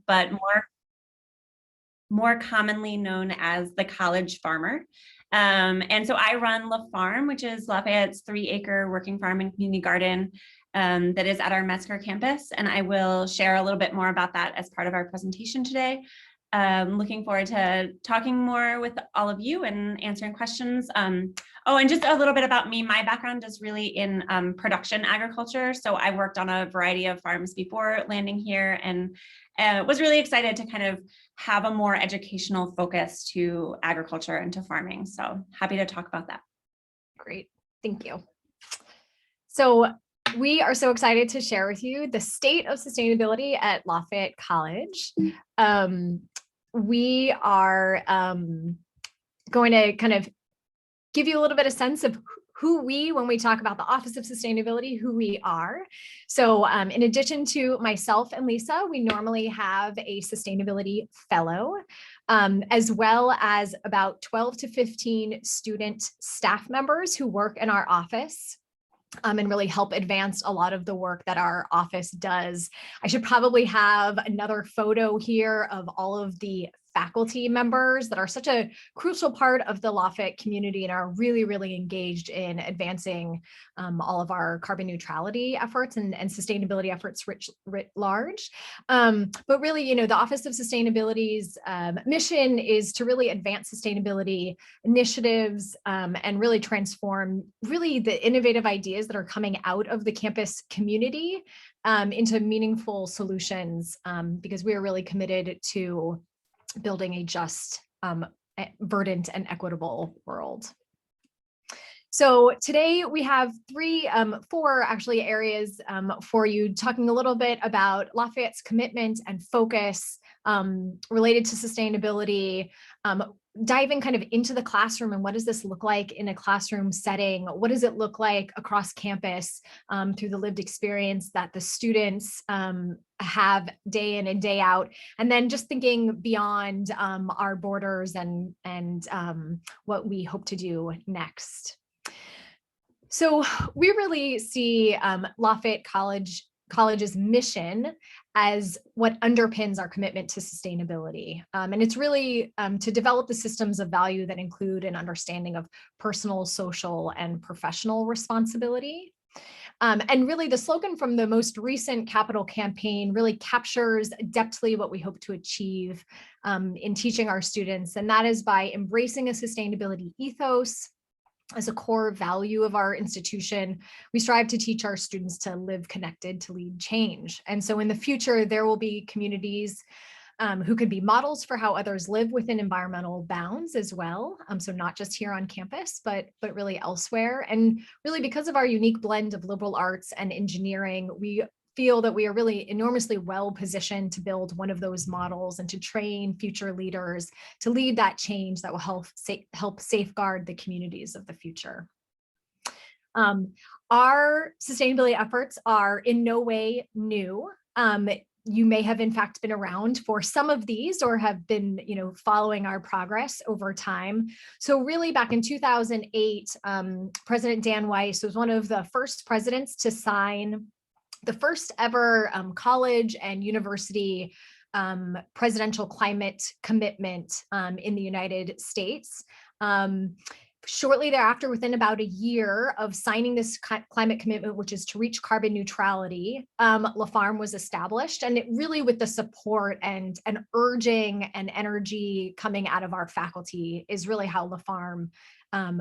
but more commonly known as the college farmer. And so I run La Farm, which is Lafayette's 3-acre working farm and community garden that is at our Metzger campus. And I will share a little bit more about that as part of our presentation today. Looking forward to talking more with all of you and answering questions. Oh, and just a little bit about me. My background is really in production agriculture. So I worked on a variety of farms before landing here, and was really excited to kind of have a more educational focus to agriculture and to farming. So happy to talk about that. Great, thank you. So we are so excited to share with you the state of sustainability at Lafayette College. We are going to kind of give you a little bit of sense of when we talk about the Office of Sustainability, who we are. So in addition to myself and Lisa, we normally have a sustainability fellow, as well as about 12 to 15 student staff members who work in our office. And really help advance a lot of the work that our office does. I should probably have another photo here of all of the faculty members that are such a crucial part of the Lafayette community and are really, really engaged in advancing all of our carbon neutrality efforts and sustainability efforts writ large. But really, the Office of Sustainability's mission is to really advance sustainability initiatives and really transform really the innovative ideas that are coming out of the campus community into meaningful solutions, because we are really committed to building a just, verdant, and equitable world. So today we have four actually areas for you, talking a little bit about Lafayette's commitment and focus related to sustainability, diving kind of into the classroom and what does this look like in a classroom setting? What does it look like across campus through the lived experience that the students have day in and day out? And then just thinking beyond our borders and what we hope to do next. So we really see Lafayette College's mission as what underpins our commitment to sustainability. And it's really to develop the systems of value that include an understanding of personal, social, and professional responsibility. And really the slogan from the most recent capital campaign really captures depthly what we hope to achieve in teaching our students. And that is by embracing a sustainability ethos as a core value of our institution. We strive to teach our students to live connected to lead change. And so in the future, there will be communities who could be models for how others live within environmental bounds as well. So not just here on campus, but really elsewhere. And really because of our unique blend of liberal arts and engineering, we feel that we are really enormously well positioned to build one of those models and to train future leaders to lead that change that will help safeguard the communities of the future. Our sustainability efforts are in no way new. You may have in fact been around for some of these or have been, following our progress over time. So really back in 2008, President Dan Weiss was one of the first presidents to sign the first ever college and university presidential climate commitment in the United States. Shortly thereafter, within about a year of signing this climate commitment, which is to reach carbon neutrality, La Farm was established, and it really with the support and urging and energy coming out of our faculty is really how La Farm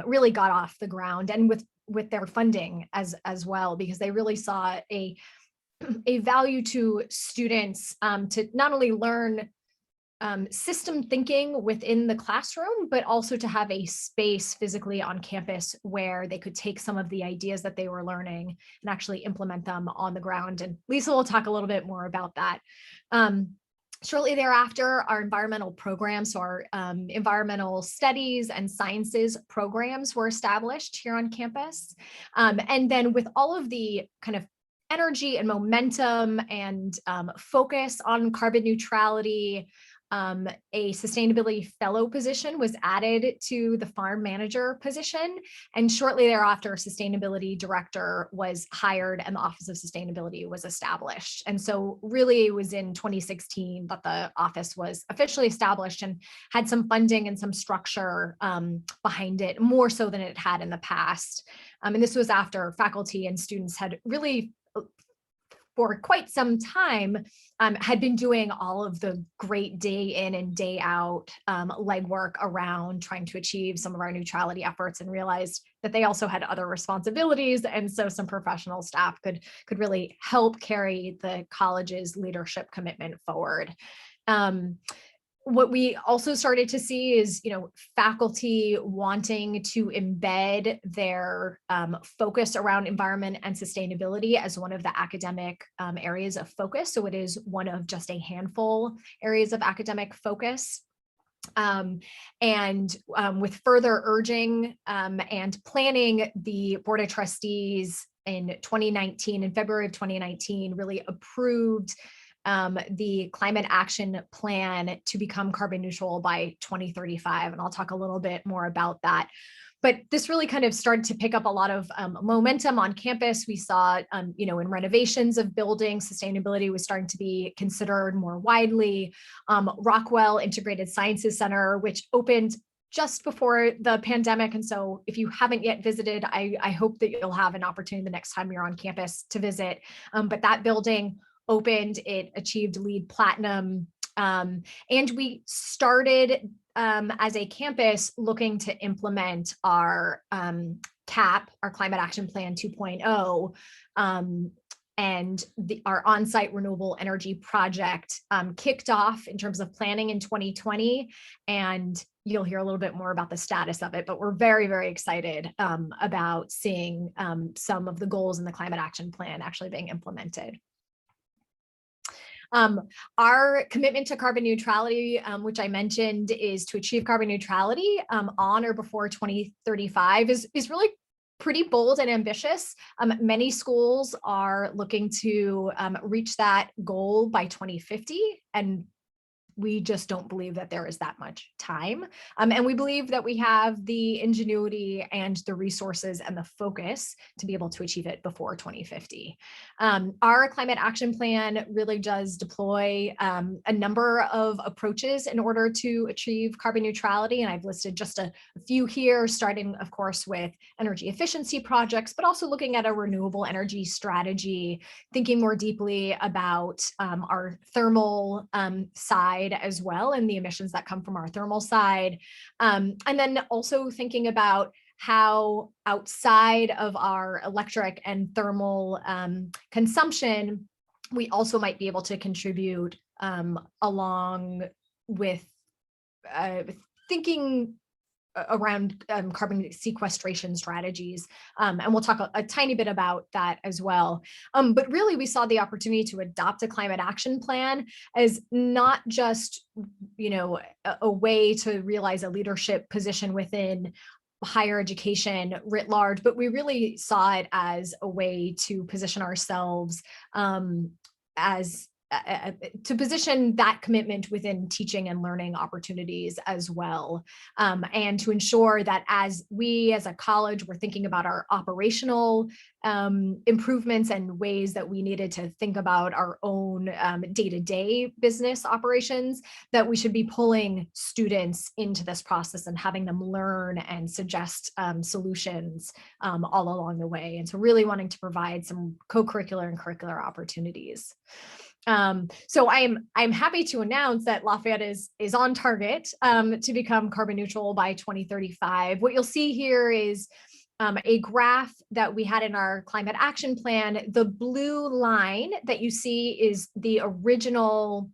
really got off the ground, and with their funding as well, because they really saw a value to students to not only learn system thinking within the classroom, but also to have a space physically on campus where they could take some of the ideas that they were learning and actually implement them on the ground. And Lisa will talk a little bit more about that. Shortly thereafter, our environmental programs, so our environmental studies and sciences programs were established here on campus. And then with all of the kind of energy and momentum and focus on carbon neutrality, a sustainability fellow position was added to the farm manager position. And shortly thereafter, a sustainability director was hired and the Office of Sustainability was established. And so really it was in 2016 that the office was officially established and had some funding and some structure behind it, more so than it had in the past. And this was after faculty and students had really, for quite some time, had been doing all of the great day in and day out legwork around trying to achieve some of our neutrality efforts, and realized that they also had other responsibilities. And so some professional staff could really help carry the college's leadership commitment forward. What we also started to see is, faculty wanting to embed their focus around environment and sustainability as one of the academic areas of focus. So it is one of just a handful areas of academic focus. With further urging and planning, the Board of Trustees in February of 2019, really approved the climate action plan to become carbon neutral by 2035. And I'll talk a little bit more about that. But this really kind of started to pick up a lot of momentum on campus. We saw, in renovations of buildings, sustainability was starting to be considered more widely. Rockwell Integrated Sciences Center, which opened just before the pandemic. And so if you haven't yet visited, I hope that you'll have an opportunity the next time you're on campus to visit. But that building opened, it achieved LEED Platinum, and we started as a campus looking to implement our CAP, our Climate Action Plan 2.0, and our on-site renewable energy project kicked off in terms of planning in 2020, and you'll hear a little bit more about the status of it, but we're very, very excited about seeing some of the goals in the Climate Action Plan actually being implemented. Our commitment to carbon neutrality, which I mentioned, is to achieve carbon neutrality on or before 2035, is really pretty bold and ambitious. Many schools are looking to reach that goal by 2050, and we just don't believe that there is that much time. And we believe that we have the ingenuity and the resources and the focus to be able to achieve it before 2050. Our climate action plan really does deploy a number of approaches in order to achieve carbon neutrality. And I've listed just a few here, starting, of course, with energy efficiency projects, but also looking at a renewable energy strategy, thinking more deeply about our thermal side as well, and the emissions that come from our thermal side. And then also thinking about how outside of our electric and thermal consumption, we also might be able to contribute along with thinking around carbon sequestration strategies. And we'll talk a tiny bit about that as well. But really, we saw the opportunity to adopt a climate action plan as not just, a way to realize a leadership position within higher education writ large, but we really saw it as a way to position ourselves to position that commitment within teaching and learning opportunities as well, and to ensure that as we as a college were thinking about our operational improvements and ways that we needed to think about our own day-to-day business operations, that we should be pulling students into this process and having them learn and suggest solutions all along the way. And so really wanting to provide some co-curricular and curricular opportunities. So I'm happy to announce that Lafayette is on target to become carbon neutral by 2035. What you'll see here is a graph that we had in our climate action plan. The blue line that you see is the original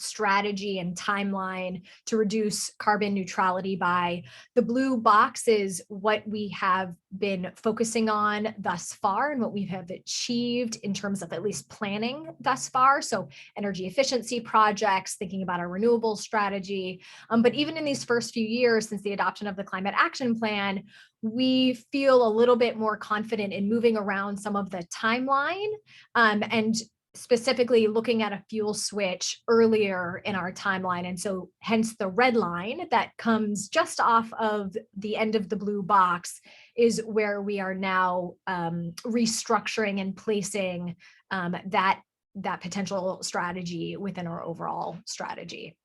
strategy and timeline to reduce carbon neutrality by. The blue box is what we have been focusing on thus far and what we have achieved in terms of at least planning thus far. So energy efficiency projects, thinking about our renewable strategy. But even in these first few years since the adoption of the climate action plan, we feel a little bit more confident in moving around some of the timeline and specifically looking at a fuel switch earlier in our timeline. And so hence the red line that comes just off of the end of the blue box is where we are now restructuring and placing that potential strategy within our overall strategy.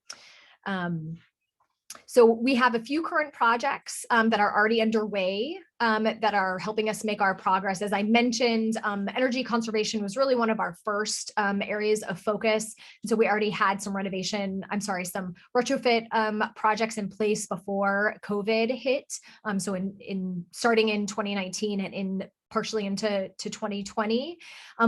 So we have a few current projects that are already underway that are helping us make our progress. As I mentioned, energy conservation was really one of our first areas of focus. And so we already had some some retrofit projects in place before COVID hit. So in starting in 2019 and partially into 2020.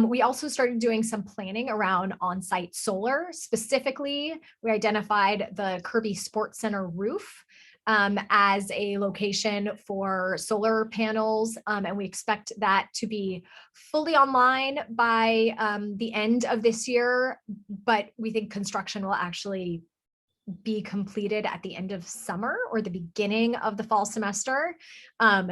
We also started doing some planning around on-site solar. Specifically, we identified the Kirby Sports Center roof as a location for solar panels, and we expect that to be fully online by the end of this year, but we think construction will actually be completed at the end of summer or the beginning of the fall semester.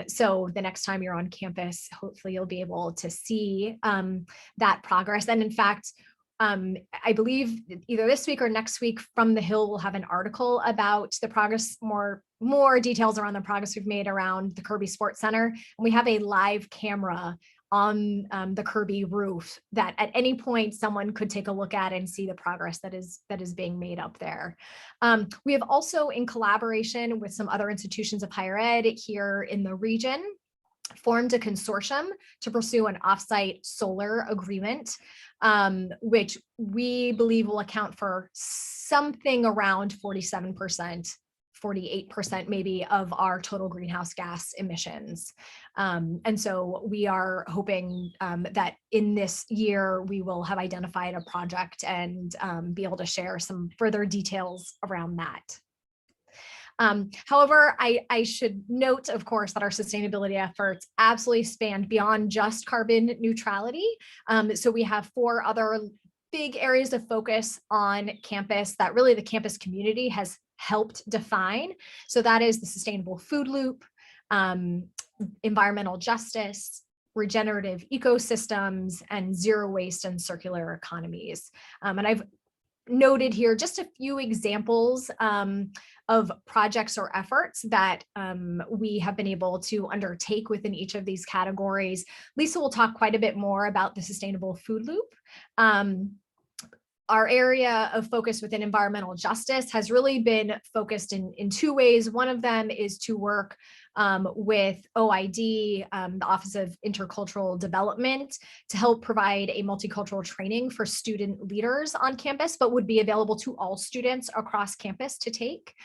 So the next time you're on campus, hopefully you'll be able to see that progress. And in fact, I believe either this week or next week, From the Hill will have an article about the progress, more details around the progress we've made around the Kirby Sports Center. And we have a live camera on the Kirby roof that at any point someone could take a look at and see the progress that is being made up there. We have also, in collaboration with some other institutions of higher ed here in the region, formed a consortium to pursue an offsite solar agreement, which we believe will account for something around 47%. 48% maybe of our total greenhouse gas emissions. And so we are hoping that in this year, we will have identified a project and be able to share some further details around that. However, I should note, of course, that our sustainability efforts absolutely span beyond just carbon neutrality. So we have 4 other big areas of focus on campus that really the campus community has helped define. So that is the sustainable food loop, environmental justice, regenerative ecosystems, and zero waste and circular economies. And I've noted here just a few examples of projects or efforts that we have been able to undertake within each of these categories. Lisa will talk quite a bit more about the sustainable food loop. Our area of focus within environmental justice has really been focused in 2 ways. One of them is to work with OID, the Office of Intercultural Development, to help provide a multicultural training for student leaders on campus, but would be available to all students across campus to take.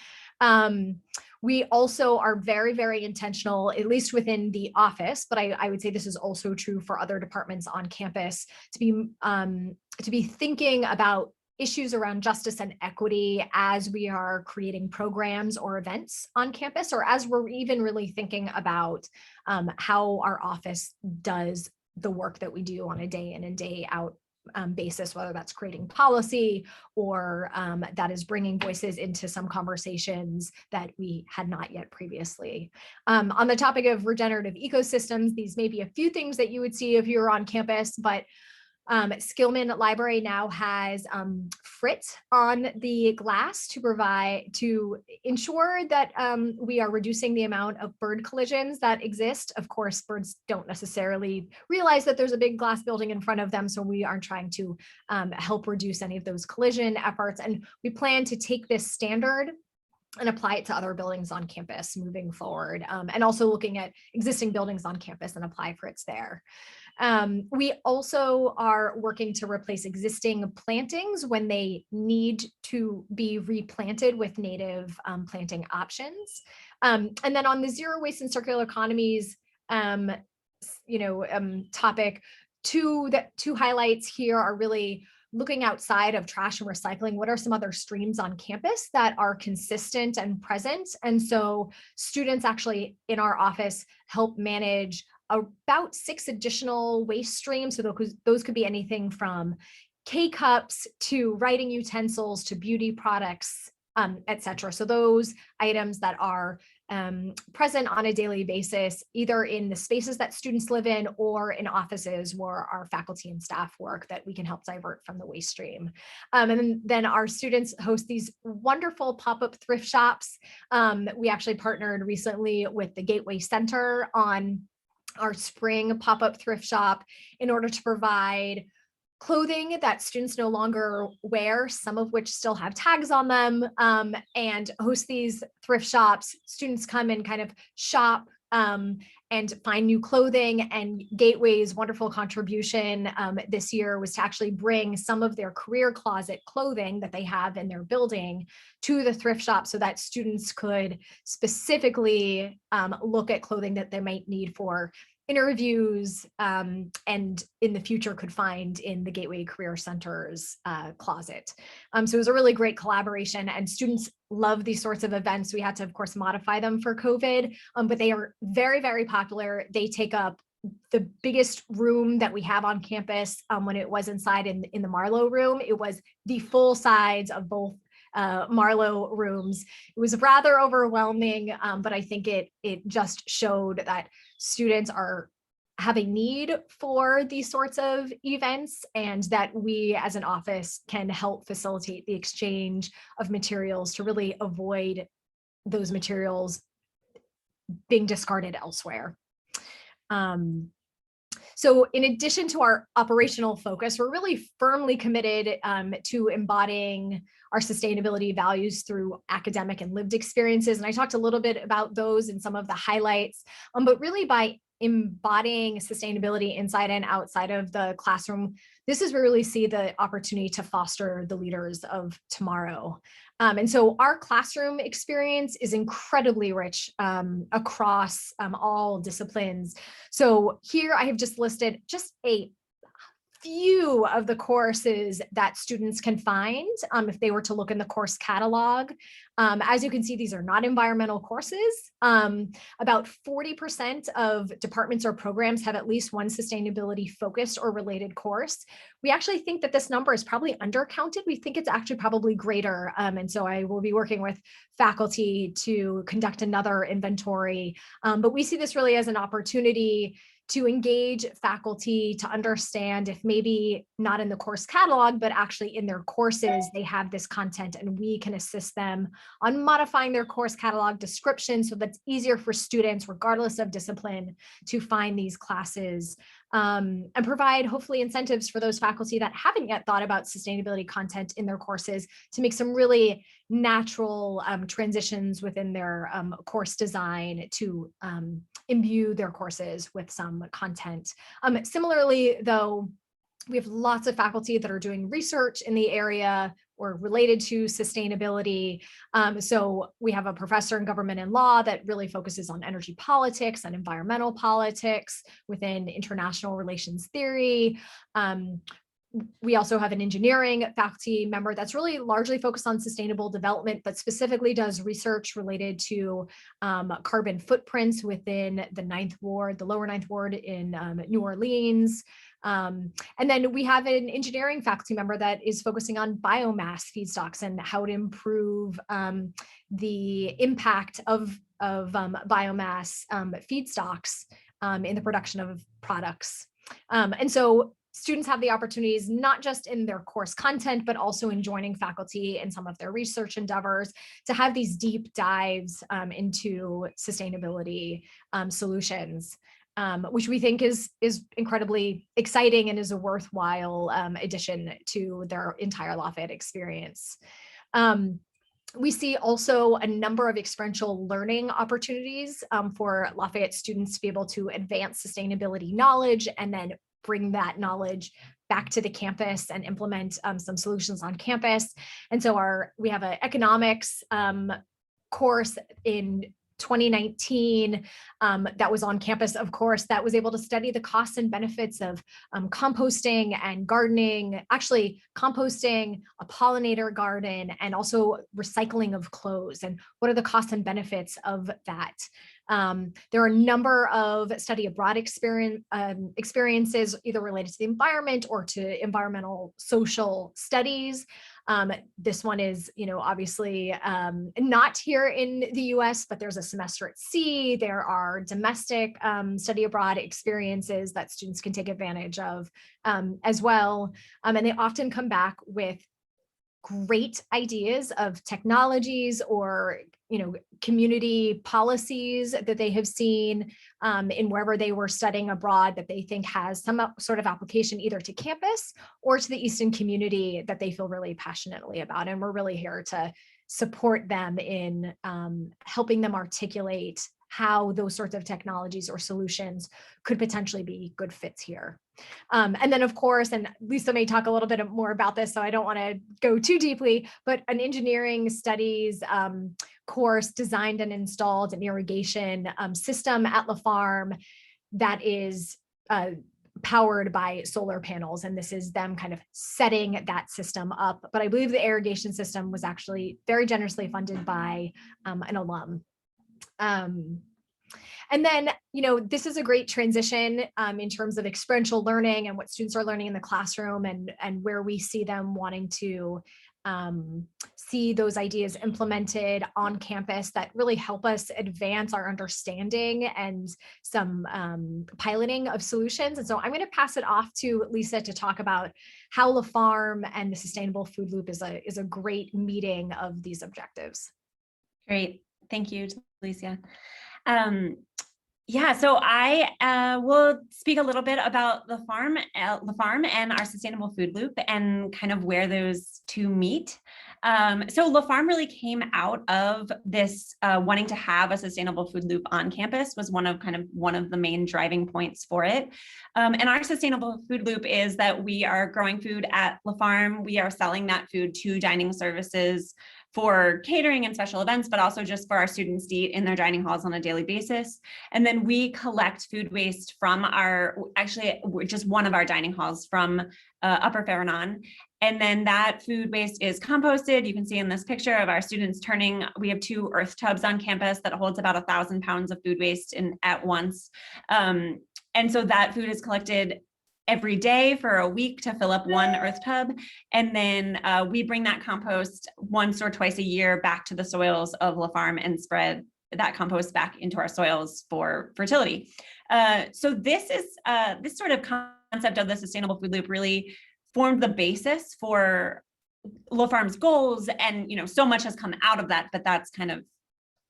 We also are very, very intentional, at least within the office, but I would say this is also true for other departments on campus, to be thinking about issues around justice and equity as we are creating programs or events on campus, or as we're even really thinking about how our office does the work that we do on a day in and day out basis, whether that's creating policy or that is bringing voices into some conversations that we had not yet previously. On the topic of regenerative ecosystems, these may be a few things that you would see if you were on campus, but Skillman Library now has frit on the glass to ensure that we are reducing the amount of bird collisions that exist. Of course, birds don't necessarily realize that there's a big glass building in front of them, so we are trying to help reduce any of those collision efforts. And we plan to take this standard and apply it to other buildings on campus moving forward, and also looking at existing buildings on campus and apply frits there. We also are working to replace existing plantings when they need to be replanted with native planting options. And then on the zero waste and circular economies topic, two highlights here are really looking outside of trash and recycling. What are some other streams on campus that are consistent and present? And so students actually in our office help manage about 6 additional waste streams. So those could be anything from K-cups to writing utensils to beauty products, et cetera. So those items that are present on a daily basis, either in the spaces that students live in or in offices where our faculty and staff work, that we can help divert from the waste stream. And then our students host these wonderful pop-up thrift shops. We actually partnered recently with the Gateway Center on our spring pop-up thrift shop in order to provide clothing that students no longer wear, some of which still have tags on them, and host these thrift shops. Students come and kind of shop and find new clothing. And Gateway's wonderful contribution this year was to actually bring some of their career closet clothing that they have in their building to the thrift shop so that students could specifically look at clothing that they might need for interviews, and in the future could find in the Gateway Career Center's closet. So it was a really great collaboration, and students love these sorts of events. We had to, of course, modify them for COVID, but they are very, very popular. They take up the biggest room that we have on campus. When it was inside in the Marlowe room, it was the full sides of both Marlowe rooms. It was rather overwhelming, but I think it just showed that students have a need for these sorts of events, and that we as an office can help facilitate the exchange of materials to really avoid those materials being discarded elsewhere. So in addition to our operational focus, we're really firmly committed to embodying our sustainability values through academic and lived experiences. And I talked a little bit about those in some of the highlights, but really by embodying sustainability inside and outside of the classroom, this is where we really see the opportunity to foster the leaders of tomorrow. And so our classroom experience is incredibly rich across all disciplines. So here I have just listed just a few of the courses that students can find if they were to look in the course catalog. As you can see, these are not environmental courses. About 40% of departments or programs have at least one sustainability focused or related course. We actually think that this number is probably undercounted. We think it's actually probably greater. And so I will be working with faculty to conduct another inventory. But we see this really as an opportunity to engage faculty to understand if maybe not in the course catalog, but actually in their courses, they have this content, and we can assist them on modifying their course catalog description so that's easier for students, regardless of discipline, to find these classes, and provide hopefully incentives for those faculty that haven't yet thought about sustainability content in their courses to make some really natural transitions within their course design to imbue their courses with some content. Similarly, though, we have lots of faculty that are doing research in the area or related to sustainability. So we have a professor in government and law that really focuses on energy politics and environmental politics within international relations theory. We also have an engineering faculty member that's really largely focused on sustainable development, but specifically does research related to carbon footprints within the lower Ninth Ward in New Orleans. And then we have an engineering faculty member that is focusing on biomass feedstocks and how to improve the impact of biomass feedstocks in the production of products. And so students have the opportunities, not just in their course content, but also in joining faculty in some of their research endeavors to have these deep dives into sustainability solutions, which we think is incredibly exciting and is a worthwhile addition to their entire Lafayette experience. We see also a number of experiential learning opportunities for Lafayette students to be able to advance sustainability knowledge and then bring that knowledge back to the campus and implement some solutions on campus. And so we have an economics course in 2019 that was on campus, of course, that was able to study the costs and benefits of composting and gardening, actually composting, a pollinator garden, and also recycling of clothes, and what are the costs and benefits of that. There are a number of study abroad experiences, either related to the environment or to environmental social studies. This one is, obviously not here in the US, but there's a semester at sea. There are domestic study abroad experiences that students can take advantage of as well. And they often come back with great ideas of technologies or community policies that they have seen in wherever they were studying abroad that they think has some sort of application either to campus or to the Easton community that they feel really passionately about. And we're really here to support them in helping them articulate how those sorts of technologies or solutions could potentially be good fits here. And then, of course, and Lisa may talk a little bit more about this, so I don't want to go too deeply, but an engineering studies course designed and installed an irrigation system at La Farm that is powered by solar panels. And this is them kind of setting that system up. But I believe the irrigation system was actually very generously funded by an alum. And then, this is a great transition in terms of experiential learning and what students are learning in the classroom and where we see them wanting to see those ideas implemented on campus that really help us advance our understanding and some piloting of solutions. And so I'm going to pass it off to Lisa to talk about how La Farm and the Sustainable Food Loop is a great meeting of these objectives. Great. Thank you, Delicia. Yeah, so I will speak a little bit about La Farm and our Sustainable Food Loop and kind of where those two meet. So La Farm really came out of this wanting to have a sustainable food loop on campus was one of the main driving points for it. And our sustainable food loop is that we are growing food at La Farm. We are selling that food to dining services for catering and special events, but also just for our students to eat in their dining halls on a daily basis. And then we collect food waste from just one of our dining halls from Upper Farallon. And then that food waste is composted. You can see in this picture of our students we have 2 earth tubs on campus that holds about 1,000 pounds of food waste at once. And so that food is collected every day for a week to fill up one earth tub. And then we bring that compost once or twice a year back to the soils of La Farm and spread that compost back into our soils for fertility. So this sort of concept of the sustainable food loop really formed the basis for La Farm's goals. And, so much has come out of that, but that's kind of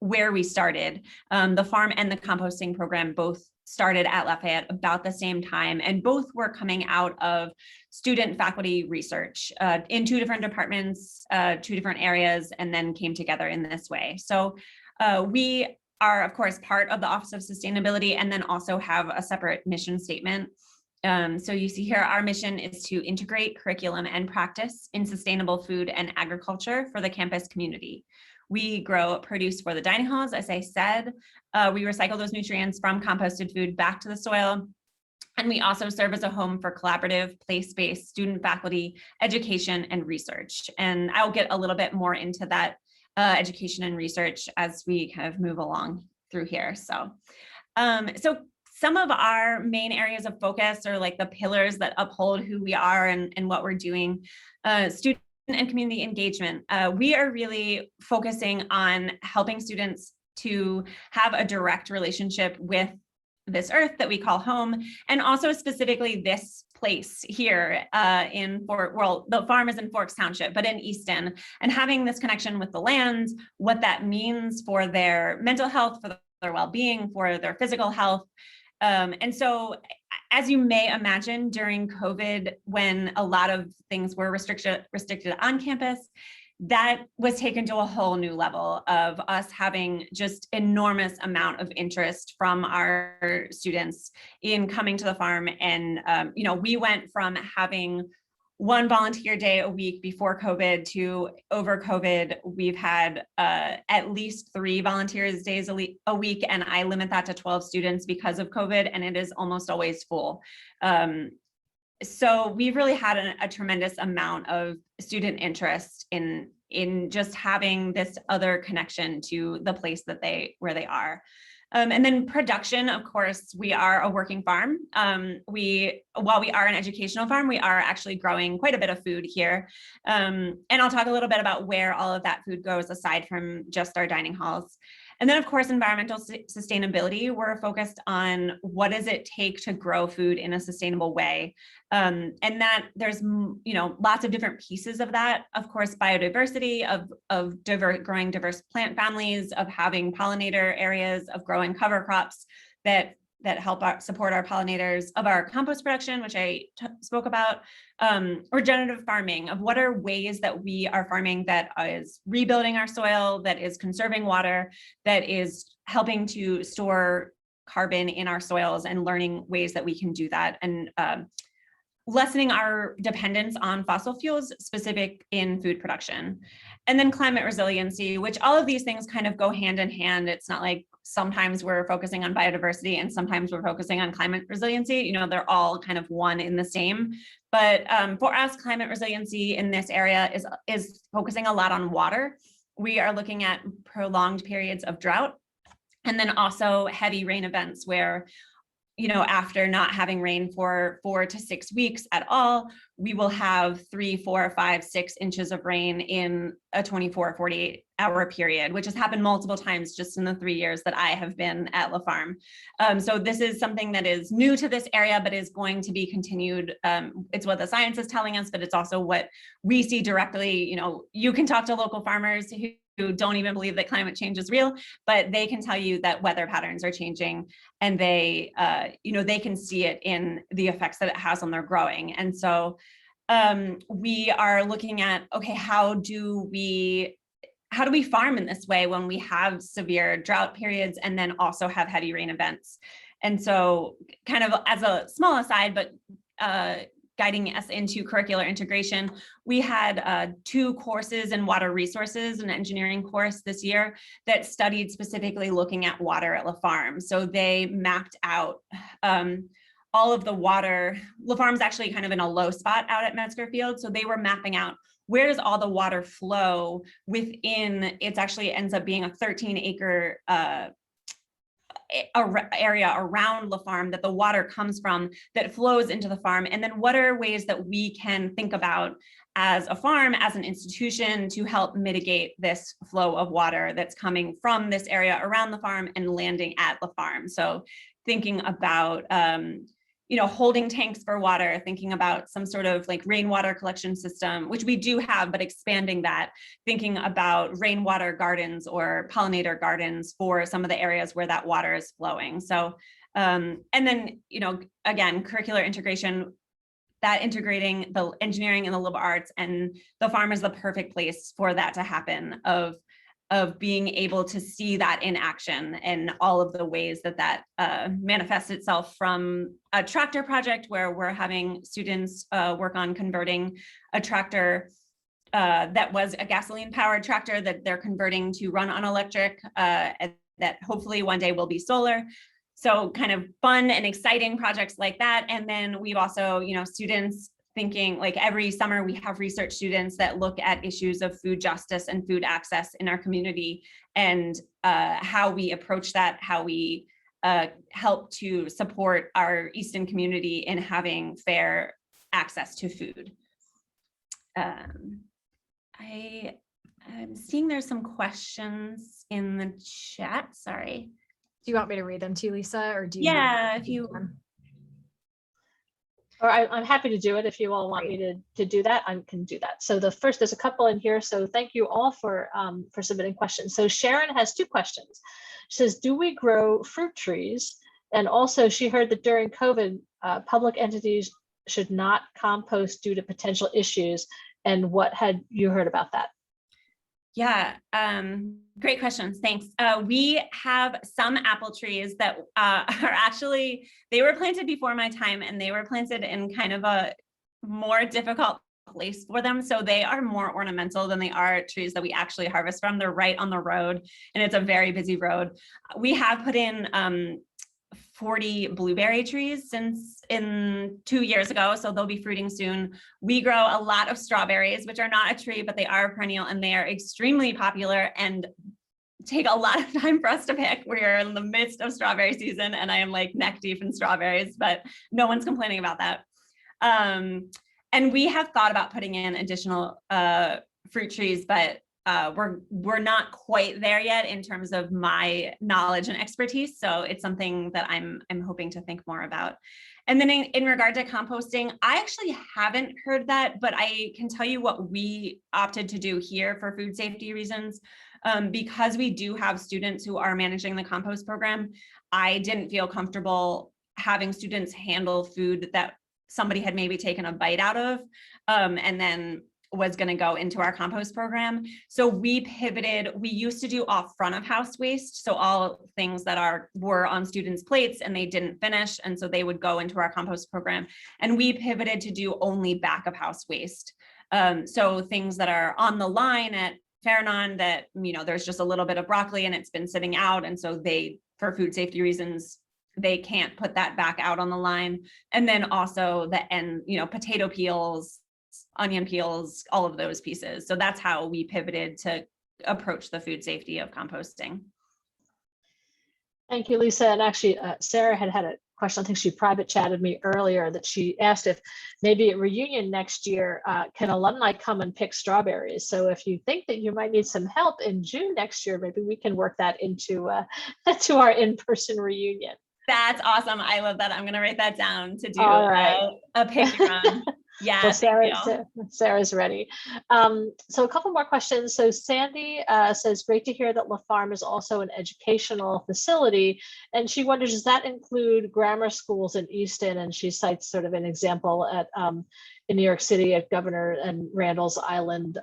where we started. The farm and the composting program both started at Lafayette about the same time, and both were coming out of student faculty research in 2 different departments, 2 different areas, and then came together in this way. So we are, of course, part of the Office of Sustainability and then also have a separate mission statement. So you see here, our mission is to integrate curriculum and practice in sustainable food and agriculture for the campus community. We grow produce for the dining halls, as I said. We recycle those nutrients from composted food back to the soil. And we also serve as a home for collaborative, place-based student faculty education and research. And I'll get a little bit more into that education and research as we kind of move along through here. So some of our main areas of focus are like the pillars that uphold who we are and what we're doing. Student and community engagement. We are really focusing on helping students to have a direct relationship with this earth that we call home, and also specifically this place here the farm is in Forks Township, but in Easton, and having this connection with the land, what that means for their mental health, for their well-being, for their physical health. And so, as you may imagine, during COVID, when a lot of things were restricted on campus, that was taken to a whole new level of us having just enormous amount of interest from our students in coming to the farm. And, we went from having 1 volunteer day a week before COVID to over COVID, we've had at least 3 volunteers days a week, and I limit that to 12 students because of COVID, and it is almost always full. So we've really had a tremendous amount of student interest in just having this other connection to the place where they are. And then production, of course, we are a working farm. While we are an educational farm, we are actually growing quite a bit of food here. And I'll talk a little bit about where all of that food goes aside from just our dining halls. And then, of course, environmental sustainability, we're focused on what does it take to grow food in a sustainable way. And that there's, lots of different pieces of that. Of course, biodiversity, of growing diverse plant families, of having pollinator areas, of growing cover crops that help support our pollinators, of our compost production, which I spoke about, regenerative farming, of what are ways that we are farming that is rebuilding our soil, that is conserving water, that is helping to store carbon in our soils, and learning ways that we can do that, and lessening our dependence on fossil fuels specific in food production. And then climate resiliency, which all of these things kind of go hand in hand. It's not like sometimes we're focusing on biodiversity and sometimes we're focusing on climate resiliency. They're all kind of one in the same. But for us, climate resiliency in this area is focusing a lot on water. We are looking at prolonged periods of drought, and then also heavy rain events where after not having rain for 4 to 6 weeks at all, we will have 3, 4, 5, 6 inches of rain in a 24, 48-hour period, which has happened multiple times just in the 3 years that I have been at La Farm. So this is something that is new to this area, but is going to be continued. It's what the science is telling us, but it's also what we see directly. You can talk to local farmers who don't even believe that climate change is real, but they can tell you that weather patterns are changing, and they can see it in the effects that it has on their growing. And so we are looking at, okay, how do we farm in this way when we have severe drought periods and then also have heavy rain events? And so kind of as a small aside, but guiding us into curricular integration, we had 2 courses in water resources, an engineering course this year that studied specifically looking at water at La Farm. So they mapped out all of the water. La Farm's actually kind of in a low spot out at Metzger Field. So they were mapping out where does all the water flow within, it actually ends up being a 13-acre area around La Farm that the water comes from, that flows into the farm. And then what are ways that we can think about as a farm, as an institution, to help mitigate this flow of water that's coming from this area around the farm and landing at La Farm. So thinking about holding tanks for water, thinking about some sort of like rainwater collection system, which we do have, but expanding that, thinking about rainwater gardens or pollinator gardens for some of the areas where that water is flowing. So, and then, again, curricular integration, that integrating the engineering and the liberal arts, and the farm is the perfect place for that to happen, of being able to see that in action and all of the ways that manifests itself, from a tractor project where we're having students work on converting a tractor that was a gasoline powered tractor that they're converting to run on electric, and that hopefully one day will be solar. So kind of fun and exciting projects like that. And then we've also, students thinking, like every summer we have research students that look at issues of food justice and food access in our community, and how we approach that, how we help to support our Easton community in having fair access to food. I'm seeing there's some questions in the chat, sorry. Do you want me to read them to you, Lisa, or do you? Yeah, if you. Or I'm happy to do it if you all want me to do that. I can do that. So the first, there's a couple in here. So thank you all for submitting questions. So Sharon has 2 questions. She says, do we grow fruit trees? And also she heard that during COVID, public entities should not compost due to potential issues. And what had you heard about that? Yeah, great questions. Thanks. We have some apple trees that are actually, they were planted before my time, and they were planted in kind of a more difficult place for them. So they are more ornamental than they are trees that we actually harvest from. They're right on the road, and it's a very busy road. We have put in 40 blueberry trees since 2 years ago, so they'll be fruiting soon. We grow a lot of strawberries, which are not a tree, but they are perennial, and they are extremely popular and take a lot of time for us to pick. We're in the midst of strawberry season and I am like neck deep in strawberries, but no one's complaining about that. And we have thought about putting in additional fruit trees, but we're not quite there yet in terms of my knowledge and expertise. So it's something that I'm hoping to think more about. And then in regard to composting, I actually haven't heard that, but I can tell you what we opted to do here for food safety reasons. Because we do have students who are managing the compost program, I didn't feel comfortable having students handle food that somebody had maybe taken a bite out of, and then was going to go into our compost program. So we pivoted. We used to do all front of house waste. So all things that were on students' plates and they didn't finish. And so they would go into our compost program. And we pivoted to do only back of house waste. So things that are on the line at Farranon that, there's just a little bit of broccoli and it's been sitting out. And so for food safety reasons, they can't put that back out on the line. And then also potato peels, onion peels, all of those pieces. So that's how we pivoted to approach the food safety of composting. Thank you, Lisa. And actually, Sarah had a question. I think she private chatted me earlier that she asked if maybe at reunion next year, can alumni come and pick strawberries? So if you think that you might need some help in June next year, maybe we can work that into to our in-person reunion. That's awesome. I love that. I'm going to write that down to do a pick run. Yeah, well, Sarah's ready. So a couple more questions. So Sandy says, great to hear that La Farm is also an educational facility. And she wonders, does that include grammar schools in Easton? And she cites sort of an example at in New York City at Governor and Randall's Island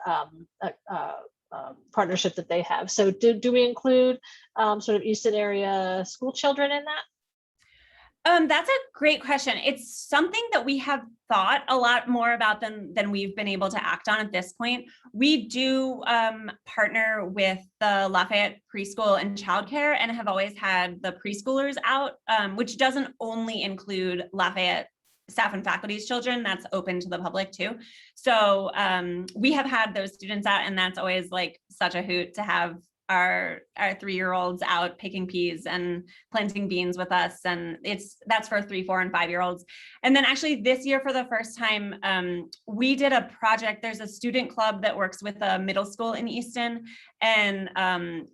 partnership that they have. So do we include sort of Easton area school children in that? That's a great question. It's something that we have thought a lot more about than we've been able to act on at this point. We do partner with the Lafayette preschool and childcare and have always had the preschoolers out, which doesn't only include Lafayette staff and faculty's children, that's open to the public too. So we have had those students out and that's always like such a hoot to have our 3-year-olds out picking peas and planting beans with us. And that's for 3, 4, and 5-year-olds. And then actually this year for the first time, we did a project. There's a student club that works with a middle school in Easton, and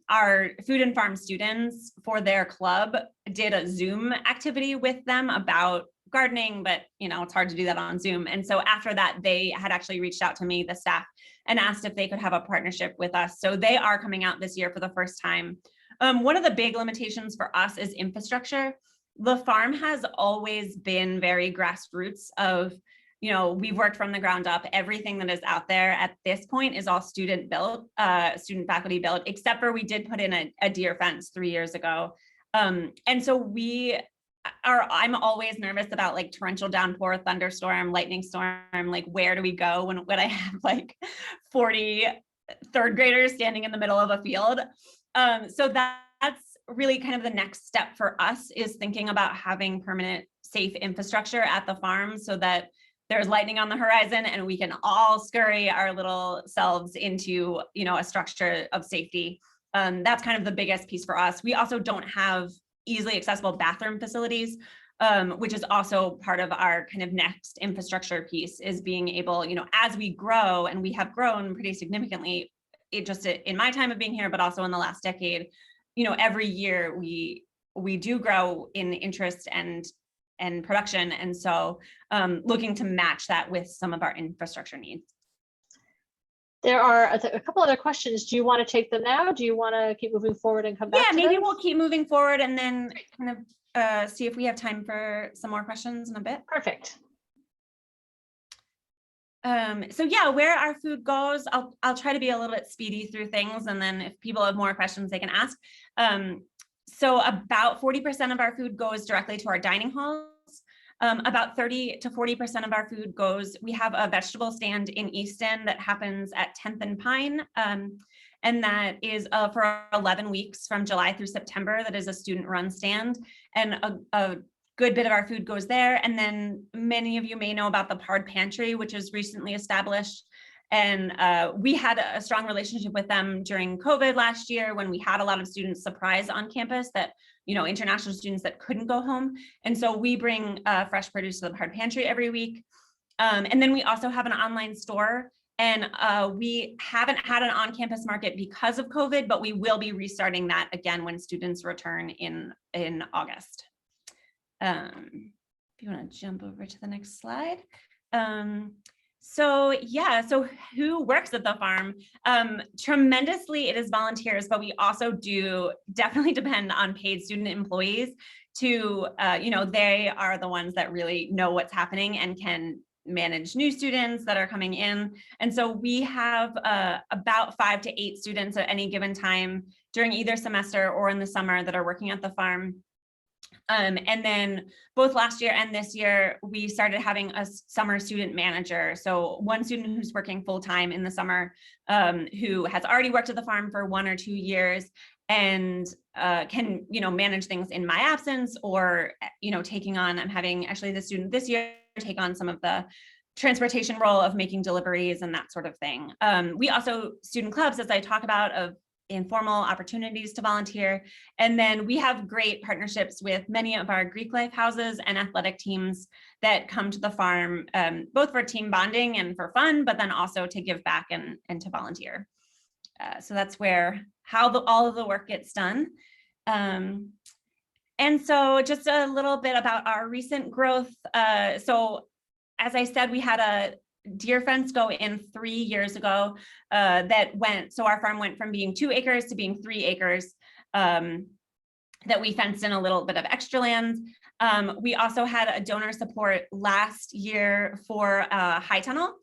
our food and farm students for their club did a Zoom activity with them about gardening, but it's hard to do that on Zoom. And so after that, they had actually reached out to me, the staff, and asked if they could have a partnership with us. So they are coming out this year for the first time. One of the big limitations for us is infrastructure. The farm has always been very grassroots of, we've worked from the ground up. Everything that is out there at this point is all student built, student faculty built, except for we did put in a deer fence 3 years ago. And so I'm always nervous about like torrential downpour, thunderstorm, lightning storm, like where do we go when I have like 40 third graders standing in the middle of a field. So that's really kind of the next step for us, is thinking about having permanent safe infrastructure at the farm so that there's lightning on the horizon and we can all scurry our little selves into, a structure of safety. That's kind of the biggest piece for us. We also don't have easily accessible bathroom facilities, which is also part of our kind of next infrastructure piece, is being able, as we grow, and we have grown pretty significantly, just in my time of being here, but also in the last decade, every year we do grow in interest and production. And so looking to match that with some of our infrastructure needs. There are a couple other questions. Do you want to take them now? Do you want to keep moving forward and come back? Yeah, maybe we'll keep moving forward and then kind of see if we have time for some more questions in a bit. Perfect. So yeah, where our food goes, I'll try to be a little bit speedy through things, and then if people have more questions, they can ask. So about 40% of our food goes directly to our dining halls. About 30 to 40% of our food goes, we have a vegetable stand in Easton that happens at 10th and Pine. And that is for 11 weeks from July through September. That is a student run stand. And a good bit of our food goes there. And then many of you may know about the Pard Pantry, which is recently established. And we had a strong relationship with them during COVID last year when we had a lot of students surprise on campus that, international students that couldn't go home. And so we bring fresh produce to the Hard Pantry every week. And then we also have an online store, and we haven't had an on-campus market because of COVID, but we will be restarting that again when students return in August. If you want to jump over to the next slide. So who works at the farm? Tremendously, it is volunteers, but we also do definitely depend on paid student employees to, they are the ones that really know what's happening and can manage new students that are coming in. And so we have about 5 to 8 students at any given time during either semester or in the summer that are working at the farm. And then both last year and this year, we started having a summer student manager. So one student who's working full-time in the summer, who has already worked at the farm for 1 or 2 years and can, manage things in my absence, or, taking on, I'm having actually the student this year take on some of the transportation role of making deliveries and that sort of thing. We also student clubs, as I talk about, of informal opportunities to volunteer. And then we have great partnerships with many of our Greek life houses and athletic teams that come to the farm, both for team bonding and for fun, but then also to give back and to volunteer. So that's how all of the work gets done. And so just a little bit about our recent growth. So as I said, we had a deer fence go in 3 years ago so our farm went from being 2 acres to being 3 acres that we fenced in a little bit of extra land. We also had a donor support last year for High Tunnel,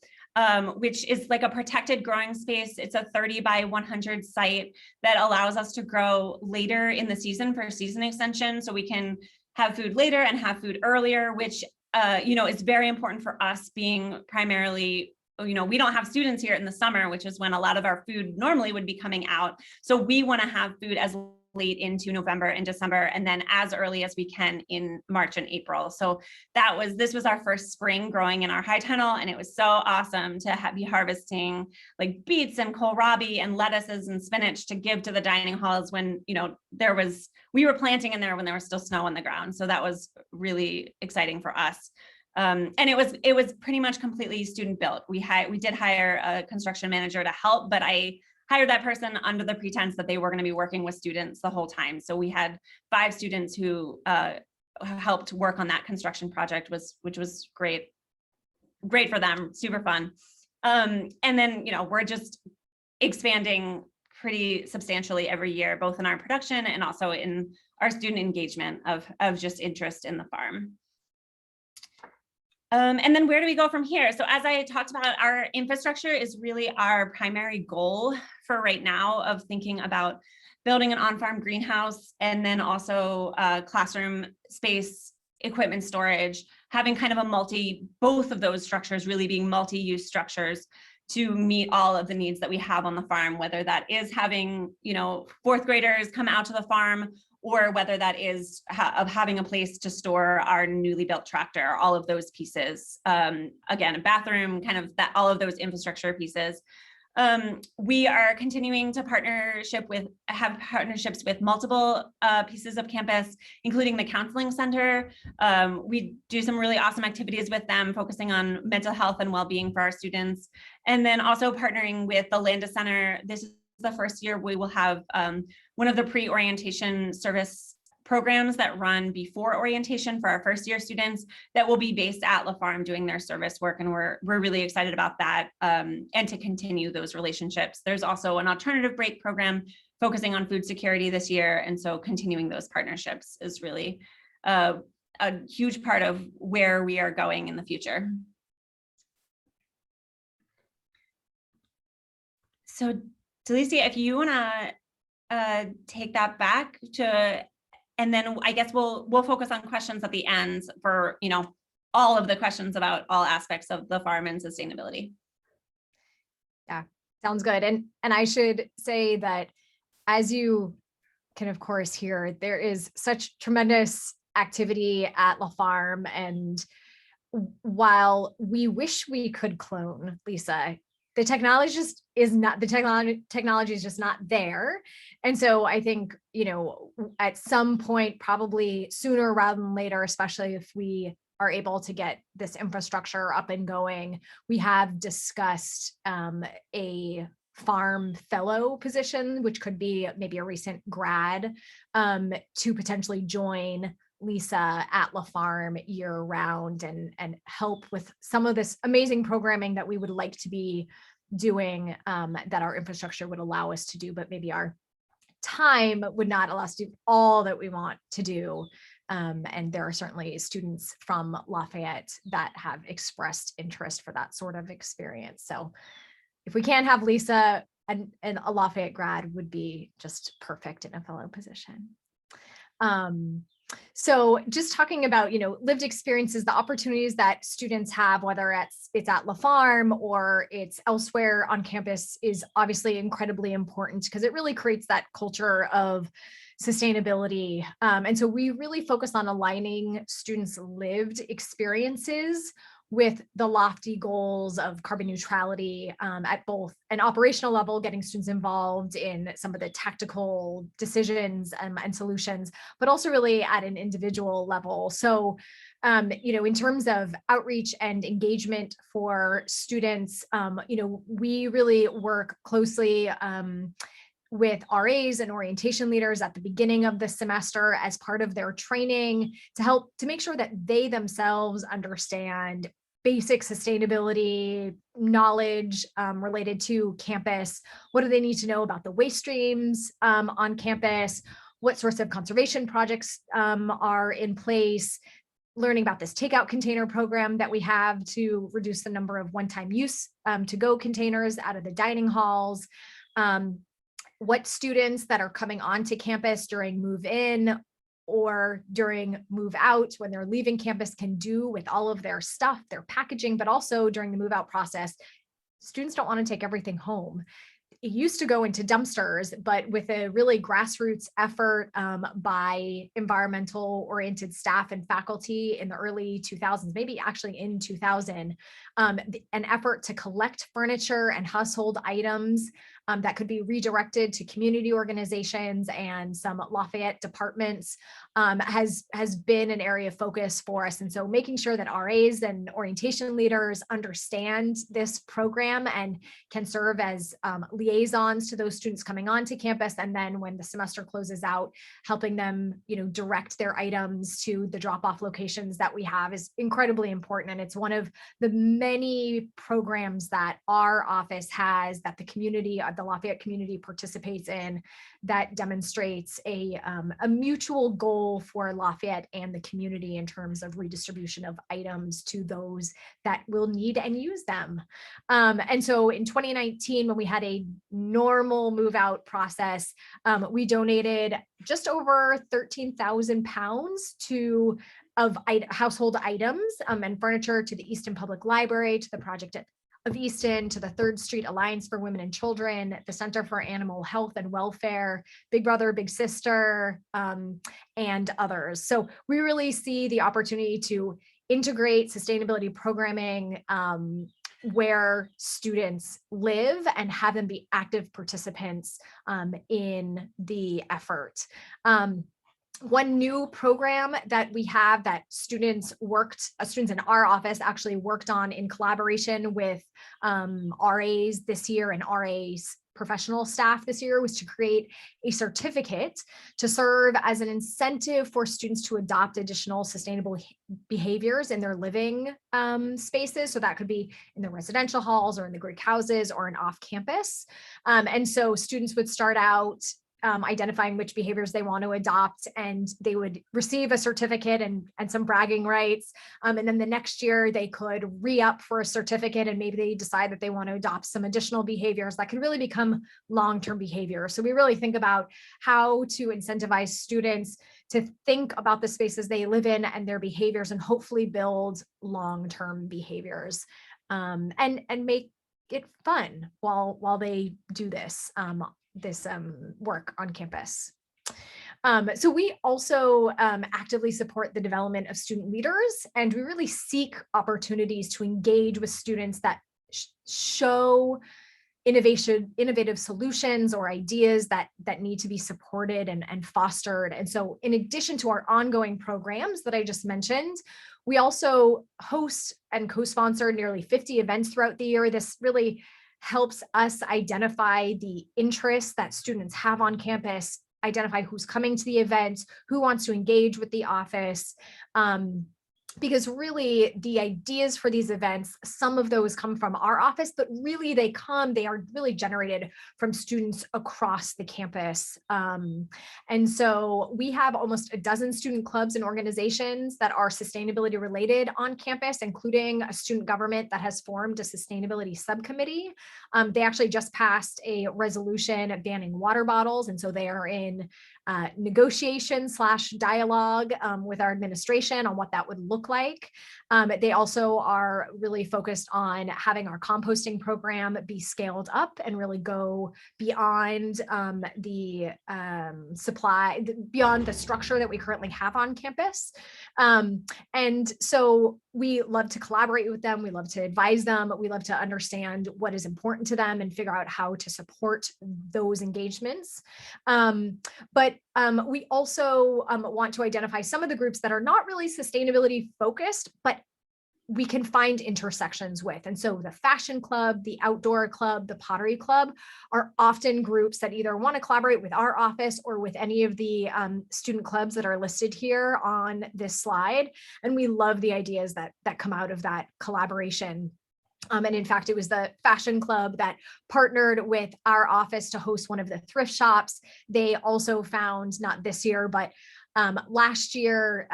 which is like a protected growing space. It's a 30 by 100 site that allows us to grow later in the season for season extension. So we can have food later and have food earlier, which is very important for us, being primarily, we don't have students here in the summer, which is when a lot of our food normally would be coming out. So we want to have food as late into November and December, and then as early as we can in March and April. So this was our first spring growing in our high tunnel, and it was so awesome to be harvesting like beets and kohlrabi and lettuces and spinach to give to the dining halls when, we were planting in there when there was still snow on the ground. So that was really exciting for us. And it was pretty much completely student built. We did hire a construction manager to help, but I hired that person under the pretense that they were going to be working with students the whole time. So we had 5 students who helped work on that construction project, which was great for them, super fun. And then, we're just expanding pretty substantially every year, both in our production and also in our student engagement of just interest in the farm. And then where do we go from here? So as I talked about, our infrastructure is really our primary goal for right now, of thinking about building an on-farm greenhouse, and then also classroom space, equipment storage, having kind of both of those structures really being multi-use structures to meet all of the needs that we have on the farm, whether that is having, 4th graders come out to the farm, or whether that is of having a place to store our newly built tractor, all of those pieces. Again, a bathroom, kind of all of those infrastructure pieces. We are continuing to have partnerships with multiple pieces of campus, including the counseling center. We do some really awesome activities with them, focusing on mental health and well-being for our students. And then also partnering with the Landa Center. This is the first year we will have one of the pre-orientation service programs that run before orientation for our first year students that will be based at La Farm doing their service work. And we're really excited about that, and to continue those relationships. There's also an alternative break program focusing on food security this year. And so continuing those partnerships is really a huge part of where we are going in the future. So Delicia, if you want to take that back and then I guess we'll focus on questions at the end for, all of the questions about all aspects of the farm and sustainability. Yeah, sounds good. And I should say that, as you can of course hear, there is such tremendous activity at La Farm. And while we wish we could clone, Lisa, the technology just is not, the technology is just not there. And so I think, you know, at some point, probably sooner rather than later, especially if we are able to get this infrastructure up and going, we have discussed a farm fellow position, which could be maybe a recent grad, to potentially join Lisa at La Farm year round and help with some of this amazing programming that we would like to be doing, that our infrastructure would allow us to do, but maybe our time would not allow us to do all that we want to do. And there are certainly students from Lafayette that have expressed interest for that sort of experience. So if we can't have Lisa, and a Lafayette grad would be just perfect in a fellow position. So just talking about, you know, lived experiences, the opportunities that students have, whether it's at La Farm or it's elsewhere on campus, is obviously incredibly important because it really creates that culture of sustainability. And so we really focus on aligning students' lived experiences with the lofty goals of carbon neutrality, at both an operational level, getting students involved in some of the tactical decisions and solutions, but also really at an individual level. So, you know, in terms of outreach and engagement for students, you know, we really work closely with RAs and orientation leaders at the beginning of the semester as part of their training to help to make sure that they themselves understand basic sustainability knowledge related to campus. What do they need to know about the waste streams on campus? What sorts of conservation projects are in place? Learning about this takeout container program that we have to reduce the number of one-time use to-go containers out of the dining halls. What students that are coming onto campus during move-in or during move out when they're leaving campus can do with all of their stuff, their packaging, but also during the move out process. Students don't want to take everything home. It used to go into dumpsters, but with a really grassroots effort by environmental oriented staff and faculty in the early 2000s, maybe actually in 2000, an effort to collect furniture and household items that could be redirected to community organizations and some Lafayette departments has been an area of focus for us. And so making sure that RAs and orientation leaders understand this program and can serve as liaisons to those students coming onto campus. And then when the semester closes out, helping them, you know, direct their items to the drop-off locations that we have is incredibly important. And it's one of the many programs that our office has that the community, the Lafayette community participates in, that demonstrates a mutual goal for Lafayette and the community in terms of redistribution of items to those that will need and use them. And so in 2019, when we had a normal move out process, we donated just over 13,000 pounds of household items and furniture to the Easton Public Library, to the Project of Easton, to the 3rd Street Alliance for Women and Children, the Center for Animal Health and Welfare, Big Brother, Big Sister, and others. So we really see the opportunity to integrate sustainability programming where students live and have them be active participants in the effort. One new program that we have that students in our office actually worked on in collaboration with RAs this year and RAs professional staff this year was to create a certificate to serve as an incentive for students to adopt additional sustainable behaviors in their living spaces. So that could be in the residential halls or in the Greek houses or in off campus. And so students would start out identifying which behaviors they want to adopt, and they would receive a certificate and some bragging rights. And then the next year they could re-up for a certificate, and maybe they decide that they want to adopt some additional behaviors that can really become long-term behavior. So we really think about how to incentivize students to think about the spaces they live in and their behaviors, and hopefully build long-term behaviors and make it fun while they do this work on campus. So we also actively support the development of student leaders, and we really seek opportunities to engage with students that show innovative solutions or ideas that need to be supported and fostered. And so in addition to our ongoing programs that I just mentioned, we also host and co-sponsor nearly 50 events throughout the year. This really helps us identify the interests that students have on campus, identify who's coming to the event, who wants to engage with the office. Because really the ideas for these events, some of those come from our office, but really they are really generated from students across the campus. And so we have almost a dozen student clubs and organizations that are sustainability related on campus, including a student government that has formed a sustainability subcommittee. They actually just passed a resolution banning water bottles. And so they are in negotiation/dialogue with our administration on what that would look like. They also are really focused on having our composting program be scaled up and really go beyond the structure that we currently have on campus. And so we love to collaborate with them. We love to advise them. We love to understand what is important to them and figure out how to support those engagements. But we also want to identify some of the groups that are not really sustainability focused, but we can find intersections with. And so the fashion club, the outdoor club, the pottery club are often groups that either want to collaborate with our office or with any of the student clubs that are listed here on this slide. And we love the ideas that come out of that collaboration. And in fact, it was the fashion club that partnered with our office to host one of the thrift shops. They also found, not this year, but last year,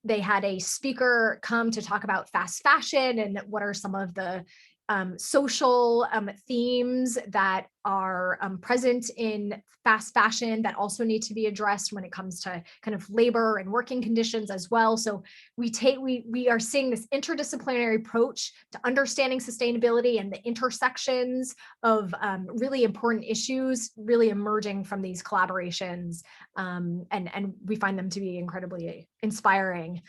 they had a speaker come to talk about fast fashion and what are some of the social themes that are present in fast fashion that also need to be addressed when it comes to kind of labor and working conditions as well. So we are seeing this interdisciplinary approach to understanding sustainability and the intersections of really important issues really emerging from these collaborations. And we find them to be incredibly inspiring.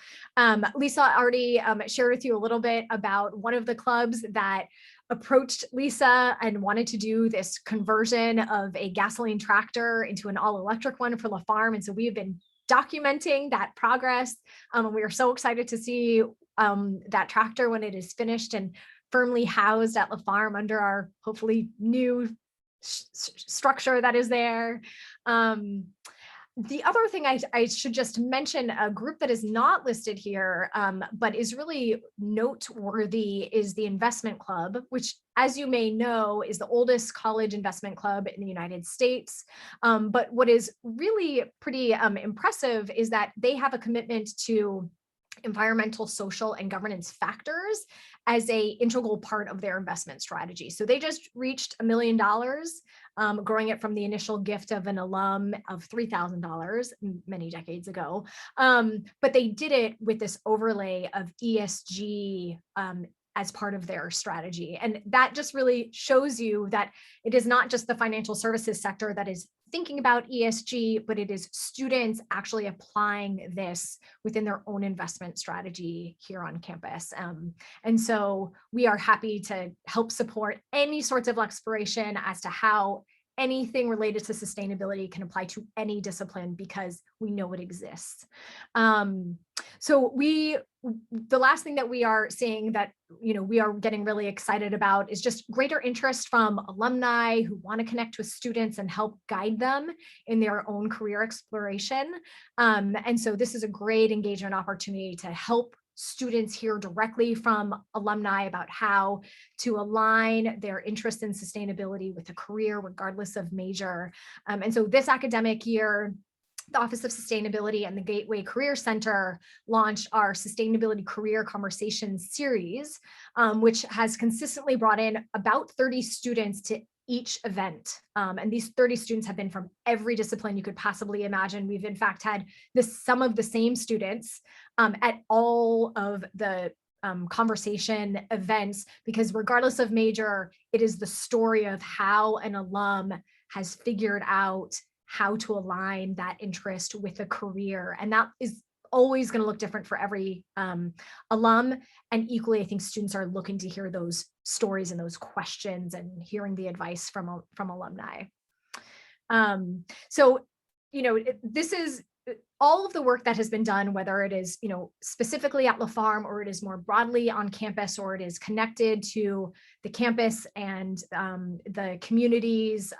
Lisa already shared with you a little bit about one of the clubs that approached Lisa and wanted to do this conversion of a gasoline tractor into an all-electric one for La Farm. And so we have been documenting that progress. And we are so excited to see that tractor when it is finished and firmly housed at La Farm under our hopefully new structure that is there. The other thing I should just mention, a group that is not listed here, but is really noteworthy, is the Investment Club, which, as you may know, is the oldest college investment club in the United States. But what is really pretty impressive is that they have a commitment to environmental, social, and governance factors as a integral part of their investment strategy. So they just reached $1 million, growing it from the initial gift of an alum of $3,000 many decades ago. But they did it with this overlay of ESG as part of their strategy. And that just really shows you that it is not just the financial services sector that is thinking about ESG, but it is students actually applying this within their own investment strategy here on campus. And so we are happy to help support any sorts of exploration as to how anything related to sustainability can apply to any discipline because we know it exists. So the last thing that we are seeing that we are getting really excited about is just greater interest from alumni who want to connect with students and help guide them in their own career exploration. And so this is a great engagement opportunity to help students hear directly from alumni about how to align their interest in sustainability with a career, regardless of major. And so this academic year, the Office of Sustainability and the Gateway Career Center launched our Sustainability Career Conversations series, which has consistently brought in about 30 students to each event. And these 30 students have been from every discipline you could possibly imagine. We've in fact had some of the same students at all of the conversation events, because regardless of major, it is the story of how an alum has figured out how to align that interest with a career. And that is always going to look different for every alum. And equally, I think students are looking to hear those stories and those questions and hearing the advice from alumni. So, this is all of the work that has been done, whether it is, specifically at La Farm, or it is more broadly on campus, or it is connected to the campus and the community's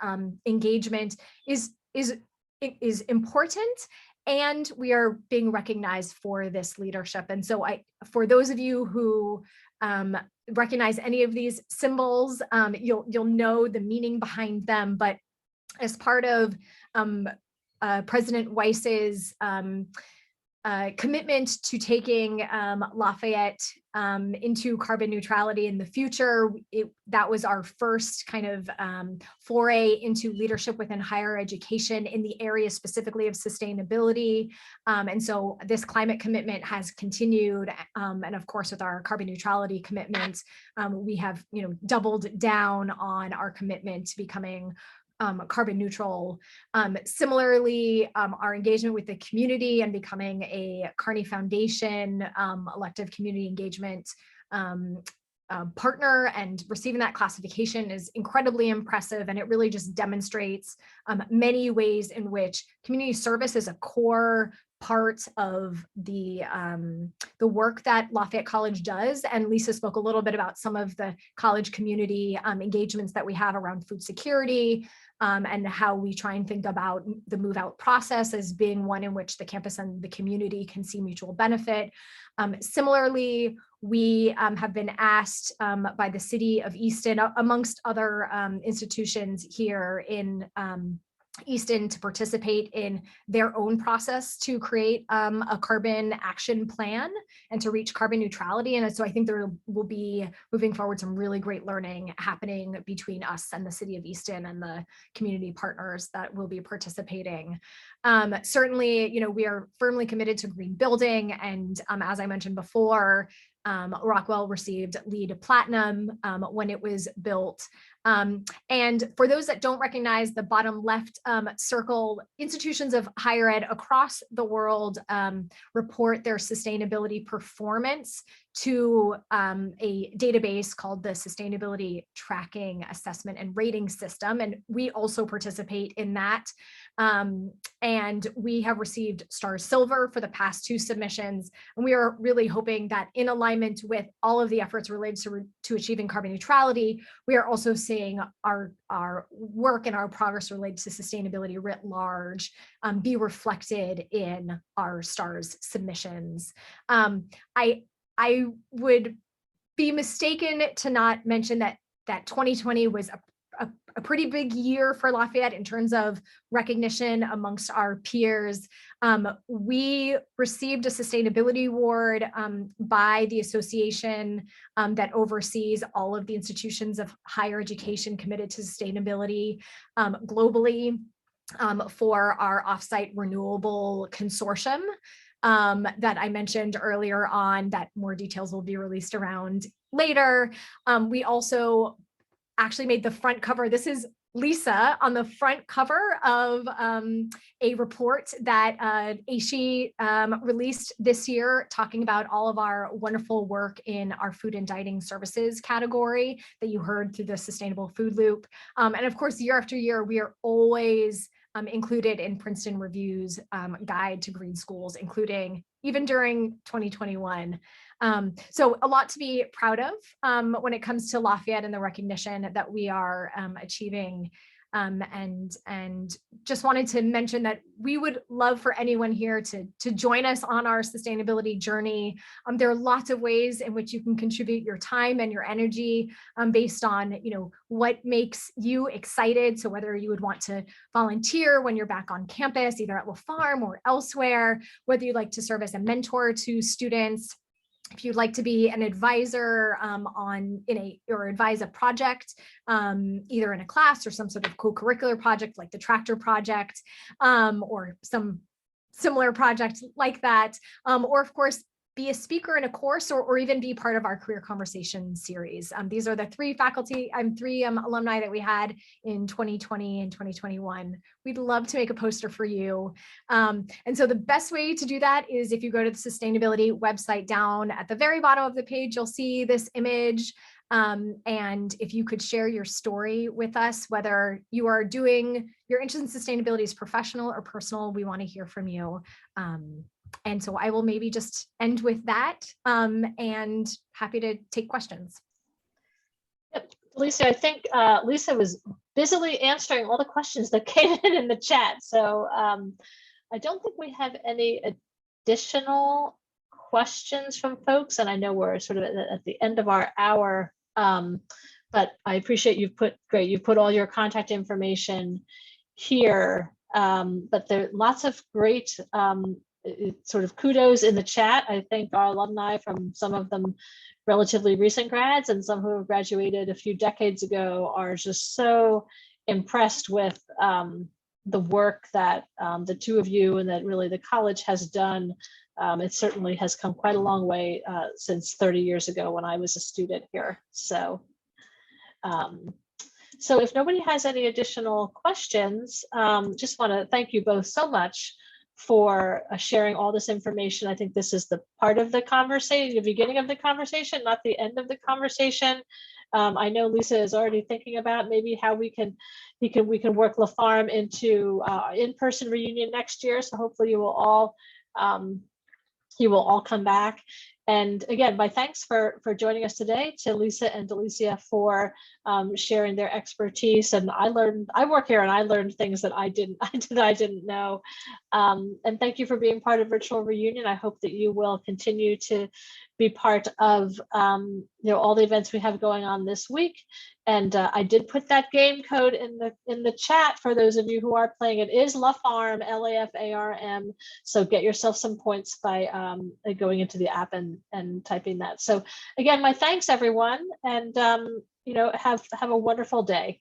engagement is important. And we are being recognized for this leadership. And so for those of you who recognize any of these symbols, you'll know the meaning behind them. But as part of President Weiss's commitment to taking Lafayette into carbon neutrality in the future, that was our first kind of foray into leadership within higher education in the area specifically of sustainability. And so this climate commitment has continued. And of course, with our carbon neutrality commitment, we have doubled down on our commitment to becoming carbon neutral. Similarly, our engagement with the community and becoming a Carney Foundation elective community engagement partner and receiving that classification is incredibly impressive. And it really just demonstrates many ways in which community service is a core part of the work that Lafayette College does. And Lisa spoke a little bit about some of the college community engagements that we have around food security, and how we try and think about the move out process as being one in which the campus and the community can see mutual benefit. Similarly, we have been asked by the city of Easton, amongst other institutions here in Easton, to participate in their own process to create a carbon action plan and to reach carbon neutrality. And so I think there will be, moving forward, some really great learning happening between us and the city of Easton and the community partners that will be participating. Certainly, we are firmly committed to green building. And as I mentioned before, Rockwell received LEED Platinum when it was built. And for those that don't recognize the bottom left circle, institutions of higher ed across the world report their sustainability performance to a database called the Sustainability Tracking Assessment and Rating System. And we also participate in that. And we have received Star Silver for the past 2 submissions. And we are really hoping that in alignment with all of the efforts related to achieving carbon neutrality, we are also seeing our work and our progress related to sustainability writ large be reflected in our STARS submissions. I would be mistaken to not mention that 2020 was a pretty big year for Lafayette in terms of recognition amongst our peers. We received a sustainability award by the association that oversees all of the institutions of higher education committed to sustainability globally for our offsite renewable consortium that I mentioned earlier on, that more details will be released around later. We also actually made the front cover. This is Lisa on the front cover of a report that ASHE released this year, talking about all of our wonderful work in our food and dining services category that you heard through the Sustainable Food Loop. And of course, year after year, we are always included in Princeton Review's guide to green schools, including even during 2021. So a lot to be proud of when it comes to Lafayette and the recognition that we are achieving. And just wanted to mention that we would love for anyone here to join us on our sustainability journey. There are lots of ways in which you can contribute your time and your energy based on what makes you excited. So whether you would want to volunteer when you're back on campus, either at La Farm or elsewhere, whether you'd like to serve as a mentor to students, if you'd like to be an advisor or advise a project, either in a class or some sort of co-curricular project like the tractor project, or some similar project like that, or of course, be a speaker in a course or even be part of our career conversation series. These are the three alumni that we had in 2020 and 2021. We'd love to make a poster for you. And so the best way to do that is if you go to the sustainability website, down at the very bottom of the page, you'll see this image. And if you could share your story with us, whether you are doing your interest in sustainability is professional or personal, we want to hear from you. And so I will maybe just end with that, and happy to take questions. Yep. Delicia, I think Lisa was busily answering all the questions that came in the chat. So I don't think we have any additional questions from folks. And I know we're sort of at the end of our hour, but I appreciate you've put all your contact information here. But there are lots of great sort of kudos in the chat. I think our alumni, from some of them relatively recent grads and some who have graduated a few decades ago, are just so impressed with the work that the two of you and that really the college has done. It certainly has come quite a long way since 30 years ago when I was a student here. So if nobody has any additional questions, just want to thank you both so much for sharing all this information. I think this is the part of the conversation, the beginning of the conversation, not the end of the conversation. I know Lisa is already thinking about maybe how we can work La Farm into in-person reunion next year. So hopefully you will all come back. And again, my thanks for joining us today to Lisa and Delicia for sharing their expertise. And I work here and I learned things that I didn't know. And thank you for being part of Virtual Reunion. I hope that you will continue to be part of all the events we have going on this week. And I did put that game code in the chat for those of you who are playing. It is LaFarm, LAFARM. So get yourself some points by going into the app and typing that. So again, my thanks everyone, and have a wonderful day.